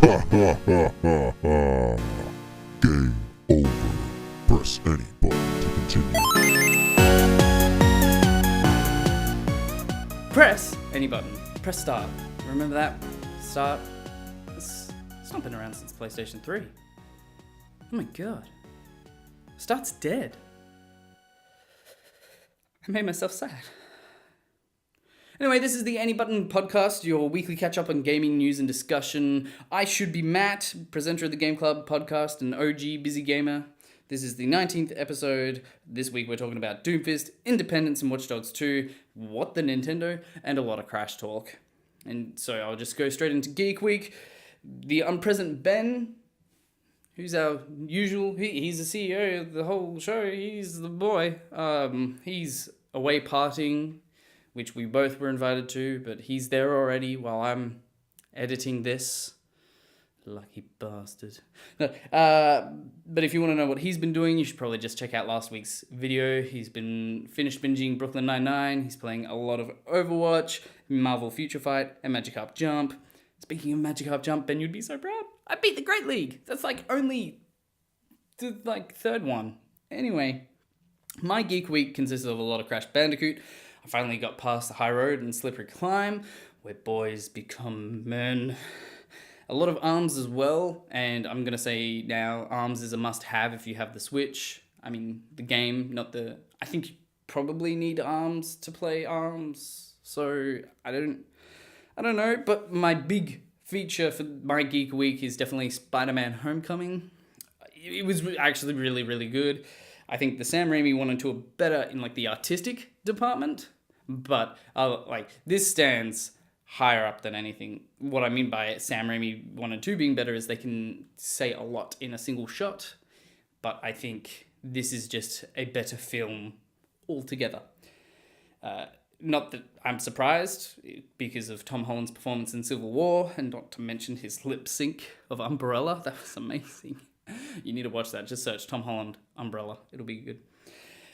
Ha ha ha ha ha. Game over. Press any button to continue. Press any button. Press start. Remember that? Start. It's not been around since PlayStation 3. Oh my god. Start's dead. I made myself sad. Anyway, this is the Any Button Podcast, your weekly catch-up on gaming news and discussion. I should be Matt, presenter of the Game Club podcast and OG busy gamer. This is the 19th episode. This week we're talking about Doomfist, Independence and Watch Dogs 2, What the Nintendo, and a lot of Crash talk. And so I'll just go straight into Geek Week. The unpresent Ben, who's our usual, he's the CEO of the whole show, he's the boy. He's away partying, which we both were invited to, but he's there already while I'm editing this. Lucky bastard. No, but if you want to know what he's been doing, you should probably just check out last week's video. He's been finished binging Brooklyn Nine-Nine. He's playing a lot of Overwatch, Marvel Future Fight, and Magikarp Jump. Speaking of Magikarp Jump, Ben, you'd be so proud. I beat the Great League. That's only the third one. Anyway, my Geek Week consists of a lot of Crash Bandicoot. I finally got past the high road and slippery climb, where boys become men. A lot of ARMS as well, and I'm going to say now ARMS is a must-have if you have the Switch. I mean, the game, not the... I think you probably need ARMS to play ARMS, so I don't know, but my big feature for my Geek Week is definitely Spider-Man Homecoming. It was actually really, really good. I think the Sam Raimi 1 and 2 are better in the artistic department, but this stands higher up than anything. What I mean by Sam Raimi 1 and 2 being better is they can say a lot in a single shot, but I think this is just a better film altogether. Not that I'm surprised, because of Tom Holland's performance in Civil War, and not to mention his lip sync of Umbrella. That was amazing. You need to watch that. Just search Tom Holland Umbrella. It'll be good.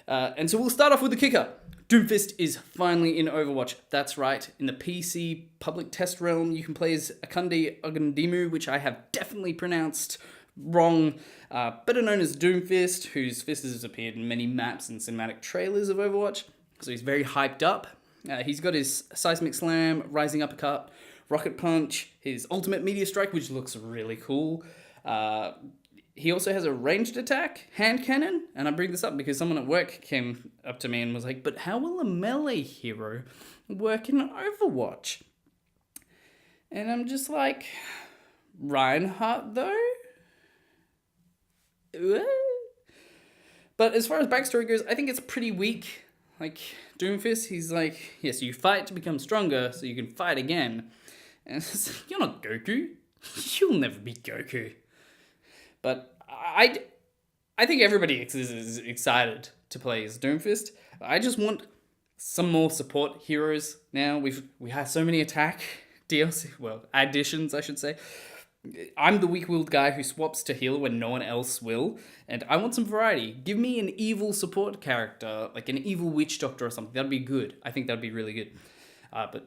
And so we'll start off with the kicker. Doomfist is finally in Overwatch. That's right. In the PC public test realm, you can play as Akunde Ogundimu, which I have definitely pronounced wrong. Better known as Doomfist, whose fist has appeared in many maps and cinematic trailers of Overwatch. So he's very hyped up. He's got his Seismic Slam, Rising Uppercut, Rocket Punch, his Ultimate Meteor Strike, which looks really cool. He also has a ranged attack, hand cannon, and I bring this up because someone at work came up to me and was like, but how will a melee hero work in Overwatch? And I'm just like, Reinhardt though? But as far as backstory goes, I think it's pretty weak. Doomfist, he's like, yes, you fight to become stronger so you can fight again. And it's like, you're not Goku. You'll never be Goku. But I think everybody is excited to play as Doomfist. I just want some more support heroes now. We have so many attack DLC, additions, I should say. I'm the weak-willed guy who swaps to heal when no one else will, and I want some variety. Give me an evil support character, like an evil witch doctor or something. That'd be good. I think that'd be really good. But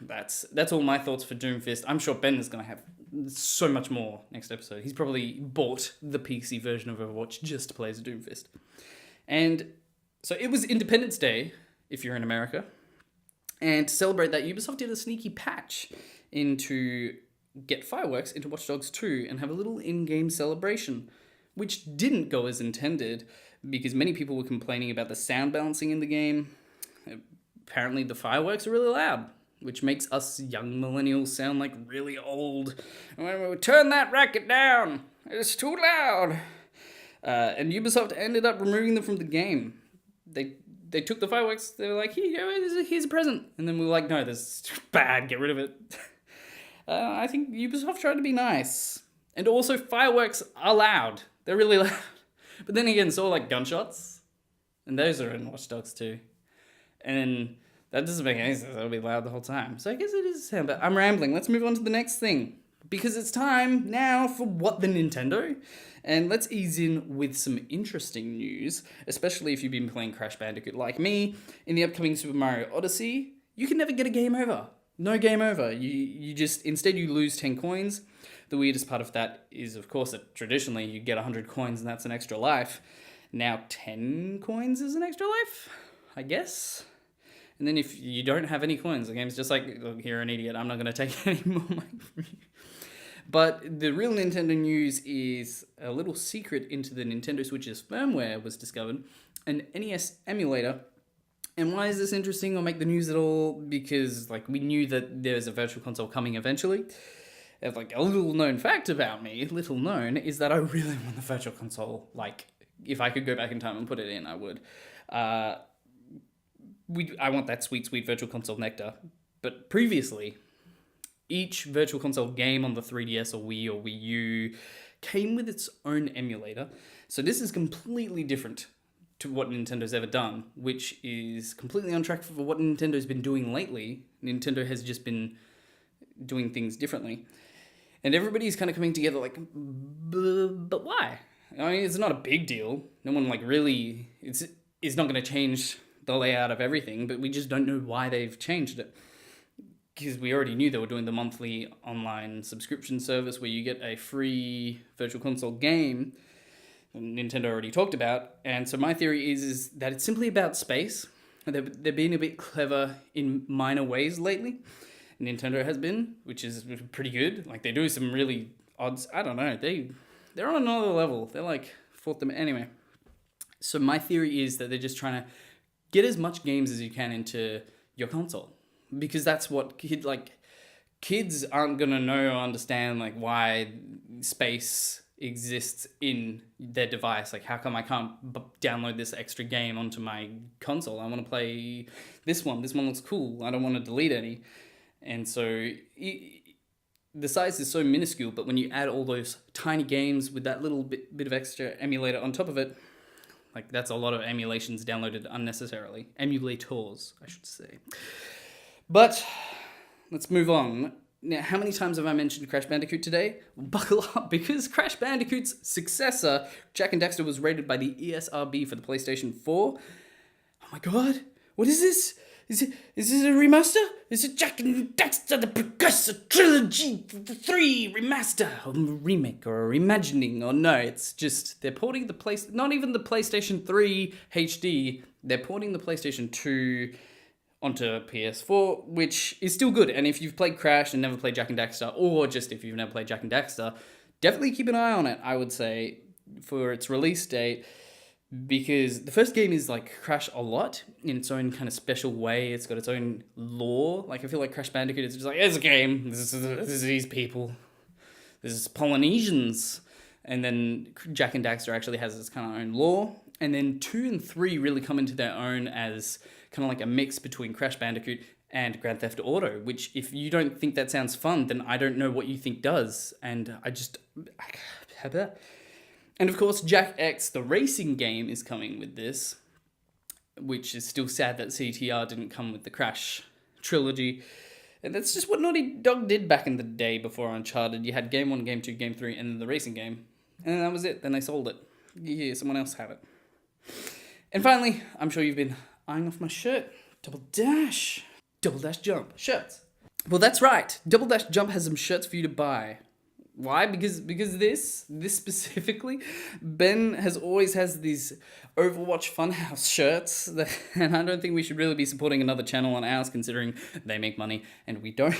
that's all my thoughts for Doomfist. I'm sure Ben is going to have so much more next episode. He's probably bought the PC version of Overwatch just to play as Doomfist. And so it was Independence Day, if you're in America. And to celebrate that, Ubisoft did a sneaky patch to get fireworks into Watch Dogs 2 and have a little in-game celebration, which didn't go as intended because many people were complaining about the sound balancing in the game. Apparently the fireworks are really loud, which makes us young millennials sound like really old. Turn that racket down! It's too loud! And Ubisoft ended up removing them from the game. They took the fireworks, they were like, here's a present. And then we were like, no, this is bad, get rid of it. I think Ubisoft tried to be nice. And also, fireworks are loud. They're really loud. But then again, so are gunshots. And those are in Watch Dogs 2. And that doesn't make any sense. That'll be loud the whole time. So I guess it is sound, but I'm rambling. Let's move on to the next thing. Because it's time now for What the Nintendo. And let's ease in with some interesting news, especially if you've been playing Crash Bandicoot like me. In the upcoming Super Mario Odyssey, you can never get a game over. No game over. You just, instead you lose 10 coins. The weirdest part of that is, of course, that traditionally you get 100 coins and that's an extra life. Now 10 coins is an extra life, I guess. And then if you don't have any coins, the game's just like, look, you're an idiot, I'm not going to take any more money from you. But the real Nintendo news is a little secret into the Nintendo Switch's firmware was discovered, an NES emulator. And why is this interesting or make the news at all? Because like we knew that there's a virtual console coming eventually. And, like a little known fact about me, little known, is that I really want the virtual console. Like if I could go back in time and put it in, I would. I want that sweet, sweet virtual console nectar. But previously, each virtual console game on the 3DS or Wii or Wii U came with its own emulator. So this is completely different to what Nintendo's ever done, which is completely on track for what Nintendo's been doing lately. Nintendo has just been doing things differently. And everybody's kind of coming together like, but why? I mean, it's not a big deal. No one like really, it's not going to change the layout of everything, but we just don't know why they've changed it. Because we already knew they were doing the monthly online subscription service where you get a free virtual console game Nintendo already talked about. And so my theory is that it's simply about space. They're being a bit clever in minor ways lately. Nintendo has been, which is pretty good. Like they do some really odds. I don't know. They're on another level. They're like fourth them anyway. So my theory is that they're just trying to get as much games as you can into your console. Because that's what kids aren't gonna know or understand like why space exists in their device. Like how come I can't download this extra game onto my console? I want to play this one. This one looks cool. I don't want to delete any. And so the size is so minuscule, but when you add all those tiny games with that little bit of extra emulator on top of it, like that's a lot of emulations downloaded unnecessarily. Emulators, I should say. But let's move on. Now, how many times have I mentioned Crash Bandicoot today? Buckle up, because Crash Bandicoot's successor, Jak and Daxter, was rated by the ESRB for the PlayStation 4. Oh my god, what is this? Is this a remaster? Is it Jak and Daxter the Progressor Trilogy 3 remaster? Or remake or reimagining? Or no, it's just they're porting not even the PlayStation 3 HD, they're porting the PlayStation 2 onto PS4, which is still good. And if you've played Crash and never played Jak and Daxter, or just if you've never played Jak and Daxter, definitely keep an eye on it, I would say, for its release date, because the first game is like Crash a lot in its own kind of special way. It's got its own lore. Like I feel like Crash Bandicoot is just like, it's a game. This is these people. This is Polynesians. And then Jak and Daxter actually has its kind of own lore. And then 2 and 3 really come into their own as kind of like a mix between Crash Bandicoot and Grand Theft Auto, which if you don't think that sounds fun, then I don't know what you think does. And and of course, Jak X, the racing game, is coming with this, which is still sad that CTR didn't come with the Crash trilogy. And that's just what Naughty Dog did back in the day before Uncharted. You had Game 1, Game 2, Game 3, and then the racing game. And then that was it. Then they sold it. Yeah, someone else had it. And finally, I'm sure you've been eyeing off my shirt. Double Dash Jump. Shirts. Well, that's right. Double Dash Jump has some shirts for you to buy. Why? Because this specifically, Ben has these Overwatch Funhouse shirts, and I don't think we should really be supporting another channel on ours, considering they make money and we don't.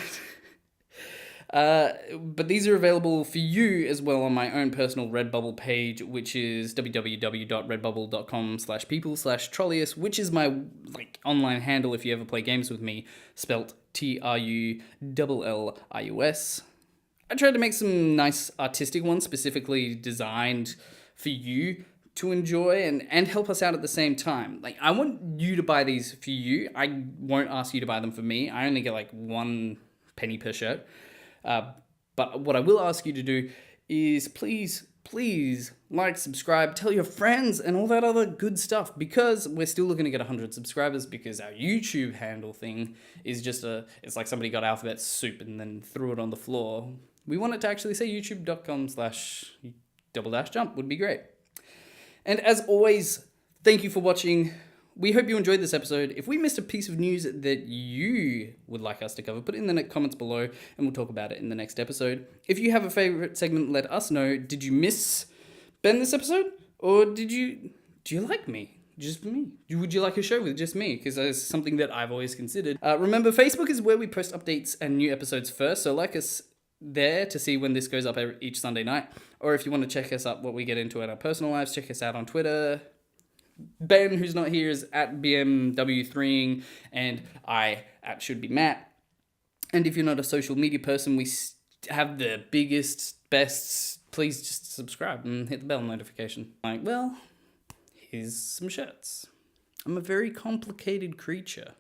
But these are available for you as well on my own personal Redbubble page, which is www.redbubble.com/people/Trollius, which is my online handle if you ever play games with me, spelt TRULLIUS. I tried to make some nice artistic ones specifically designed for you to enjoy and help us out at the same time. Like, I want you to buy these for you. I won't ask you to buy them for me. I only get like 1 penny per shirt. But what I will ask you to do is please like, subscribe, tell your friends, and all that other good stuff, because we're still looking to get 100 subscribers, because our YouTube handle thing is just it's like somebody got alphabet soup and then threw it on the floor. We want it to actually say youtube.com/double-jump would be great. And as always, thank you for watching. we hope you enjoyed this episode. If we missed a piece of news that you would like us to cover, put it in the comments below and we'll talk about it in the next episode. If you have a favorite segment, let us know. Did you miss Ben this episode? Or do you like me? Just me? Would you like a show with just me? Because that's something that I've always considered. Remember, Facebook is where we post updates and new episodes first, so like us there to see when this goes up each Sunday night. Or if you want to check us up, what we get into in our personal lives, check us out on Twitter. Ben, who's not here, is at BMW3ing, and I at Should Be Matt. And if you're not a social media person, we have the biggest, best. Please just subscribe and hit the bell notification. Like, well, here's some shirts. I'm a very complicated creature.